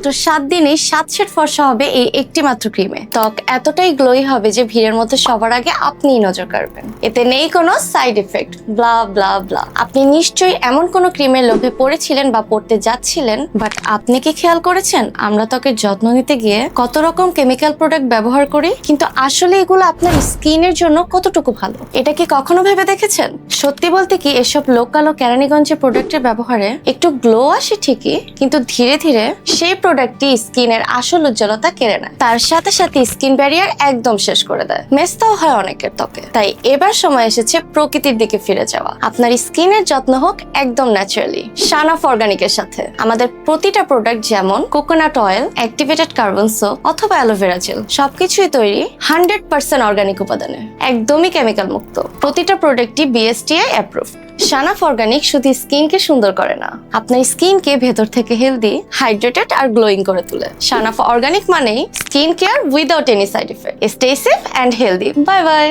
মাত্র 7 দিনেই 7 শেড ফর্সা হবে এই একটি মাত্র ক্রিমে। ত্বক এতটাই গ্লোই হবে যে ভিড়ের মধ্যে সবার আগে আপনিই নজর কাড়বেন। এতে নেই কোনো সাইড এফেক্ট, ব্লা ব্লা ব্লা। আপনি নিশ্চয়ই এমন কোনো ক্রিমের লোভে পড়েছিলেন বা পড়তে যাচ্ছিলেন, বাট আপনি কি খেয়াল করেছেন আমরা ত্বকের যত্ন নিতে গিয়ে কত রকম কেমিক্যাল প্রোডাক্ট ব্যবহার করি, কিন্তু আসলে এগুলো আপনার স্কিনের জন্য কতটুকু ভালো এটা কি কখনো ভেবে দেখেছেন? সত্যি বলতে কি এসব লোকাল ও কেরানীগঞ্জের প্রোডাক্টের ব্যবহারে একটু গ্লো আসে ঠিকই, কিন্তু ধীরে ধীরে সেই প্রোডাক্টটি স্কিনের আসল উজ্জ্বলতা কেড়ে নেয়, তার সাথে সাথে স্কিন ব্যারিয়ার একদম শেষ করে দেয়। মেস্তাও হয় অনেকের ত্বকে। তাই এবার সময় এসেছে প্রকৃতির দিকে ফিরে যাওয়া। আপনার স্কিনের যত্ন হোক একদম ন্যাচারালি শানাফ অর্গানিকের সাথে। আমাদের প্রতিটা প্রোডাক্ট যেমন coconut oil, activated carbon soap অথবা অ্যালোভেরা জেল সবকিছুই তৈরি 100% অর্গানিক উপাদানে, একদমই কেমিক্যাল মুক্ত। প্রতিটা প্রোডাক্টই বিএসটিআই অ্যাপ্রুভড। শানাফ অর্গানিক শুধু স্কিনকে সুন্দর করে না, আপনার স্কিনকে ভেতর থেকে হেলদি, হাইড্রেটেড আর গ্লোয়িং করে তোলে। শানাফ অর্গানিক মানেই skin care without any side effect. Stay safe and healthy. Bye bye.